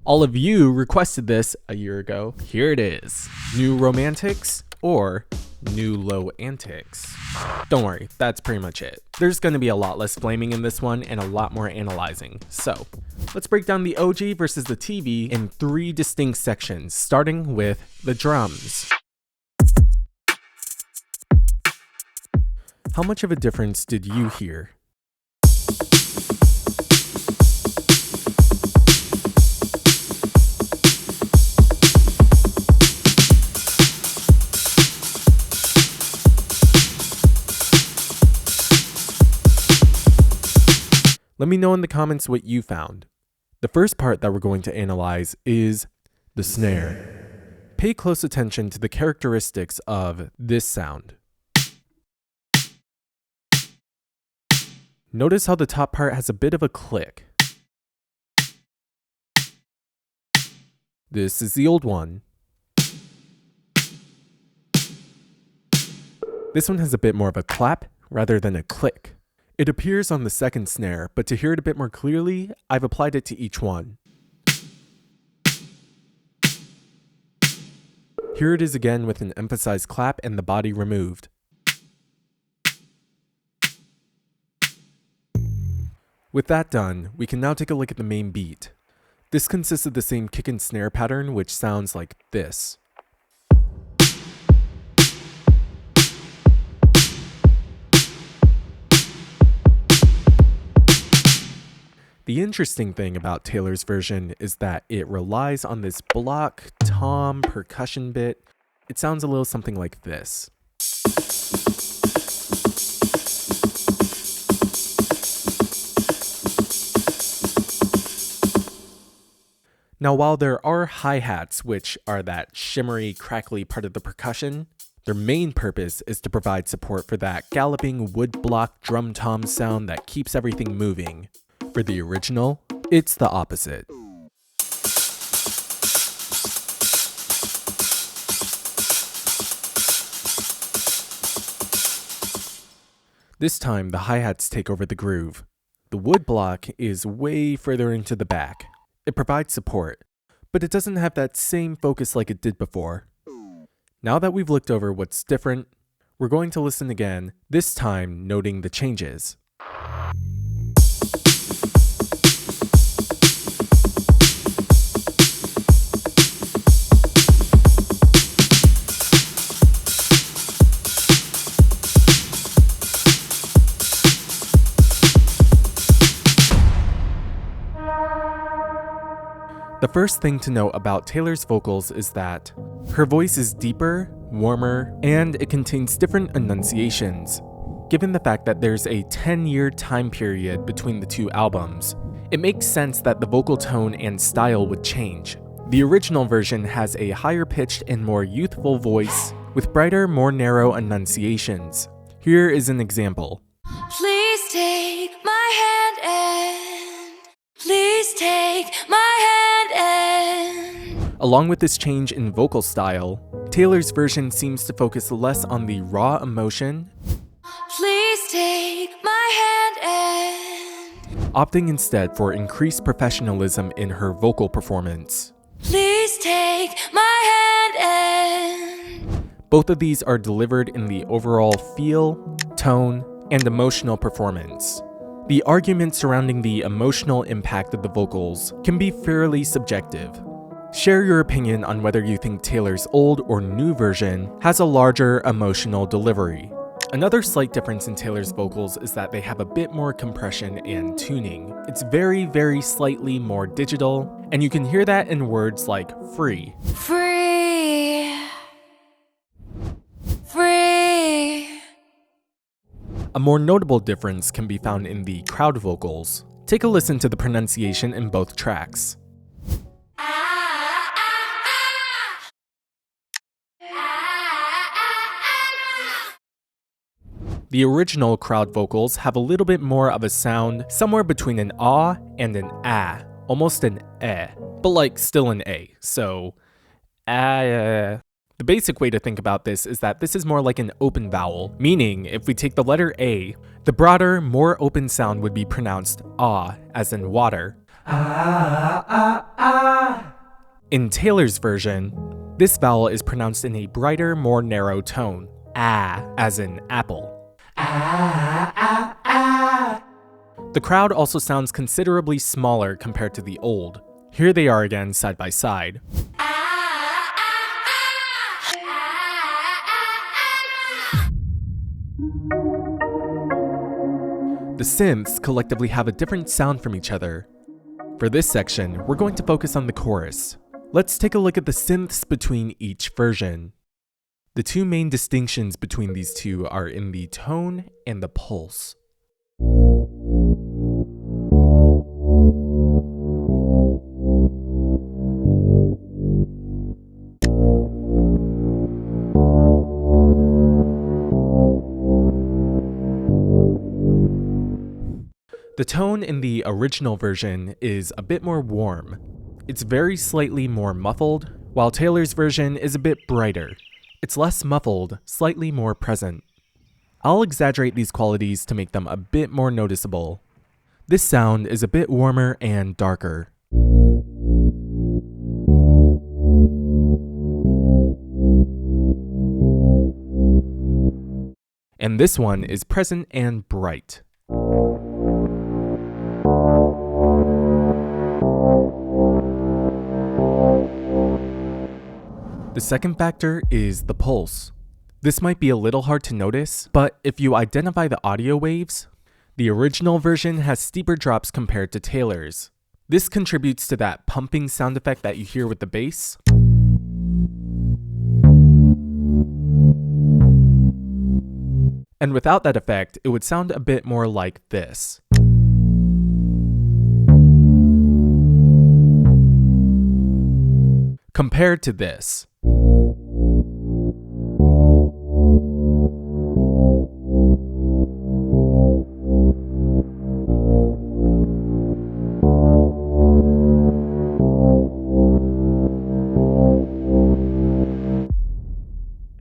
All of you requested this a year ago. Here it is. New romantics or new low antics? Don't worry, that's pretty much it. There's going to be a lot less flaming in this one and a lot more analyzing. So let's break down the OG versus the TV in 3 distinct sections, starting with the drums. How much of a difference did you hear? Let me know in the comments what you found. The first part that we're going to analyze is the snare. Pay close attention to the characteristics of this sound. Notice how the top part has a bit of a click. This is the old one. This one has a bit more of a clap rather than a click. It appears on the second snare, but to hear it a bit more clearly, I've applied it to each one. Here it is again with an emphasized clap and the body removed. With that done, we can now take a look at the main beat. This consists of the same kick and snare pattern, which sounds like this. The interesting thing about Taylor's version is that it relies on this block, tom, percussion bit. It sounds a little something like this. Now, while there are hi-hats, which are that shimmery, crackly part of the percussion, their main purpose is to provide support for that galloping wood block drum tom sound that keeps everything moving. For the original, it's the opposite. This time, the hi-hats take over the groove. The wood block is way further into the back. It provides support, but it doesn't have that same focus like it did before. Now that we've looked over what's different, we're going to listen again, this time noting the changes. The first thing to note about Taylor's vocals is that her voice is deeper, warmer, and it contains different enunciations. Given the fact that there's a 10-year time period between the 2 albums, it makes sense that the vocal tone and style would change. The original version has a higher-pitched and more youthful voice with brighter, more narrow enunciations. Here is an example. Please take my hand and please take my hand and. Along with this change in vocal style, Taylor's version seems to focus less on the raw emotion, Please take my hand and. opting instead for increased professionalism in her vocal performance. Please take my hand and. Both of these are delivered in the overall feel, tone, and emotional performance. The argument surrounding the emotional impact of the vocals can be fairly subjective. Share your opinion on whether you think Taylor's old or new version has a larger emotional delivery. Another slight difference in Taylor's vocals is that they have a bit more compression and tuning. It's very, very slightly more digital, and you can hear that in words like free. Free. Free. A more notable difference can be found in the crowd vocals. Take a listen to the pronunciation in both tracks. The original crowd vocals have a little bit more of a sound somewhere between an ah and an ah, almost an eh, but like still an a, so ah. The basic way to think about this is that this is more like an open vowel, meaning if we take the letter A, the broader, more open sound would be pronounced ah, as in water. In Taylor's version, this vowel is pronounced in a brighter, more narrow tone, as in apple. The crowd also sounds considerably smaller compared to the old. Here they are again side by side. The synths collectively have a different sound from each other. For this section, we're going to focus on the chorus. Let's take a look at the synths between each version. The two main distinctions between these two are in the tone and the pulse. The tone in the original version is a bit more warm. It's very slightly more muffled, while Taylor's version is a bit brighter. It's less muffled, slightly more present. I'll exaggerate these qualities to make them a bit more noticeable. This sound is a bit warmer and darker. And this one is present and bright. The second factor is the pulse. This might be a little hard to notice, but if you identify the audio waves, the original version has steeper drops compared to Taylor's. This contributes to that pumping sound effect that you hear with the bass. And without that effect, it would sound a bit more like this. Compared to this.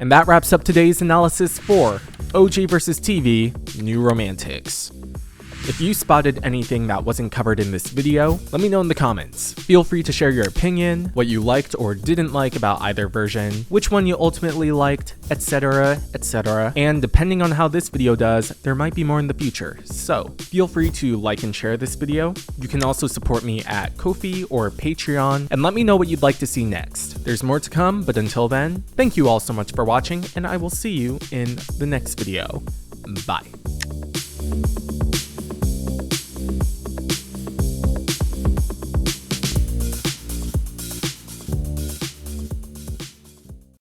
And that wraps up today's analysis for OG vs. TV, New Romantics. If you spotted anything that wasn't covered in this video, let me know in the comments. Feel free to share your opinion, what you liked or didn't like about either version, which one you ultimately liked, etc, etc. And depending on how this video does, there might be more in the future. So feel free to like and share this video. You can also support me at Ko-fi or Patreon, and let me know what you'd like to see next. There's more to come, but until then, thank you all so much for watching, and I will see you in the next video. Bye.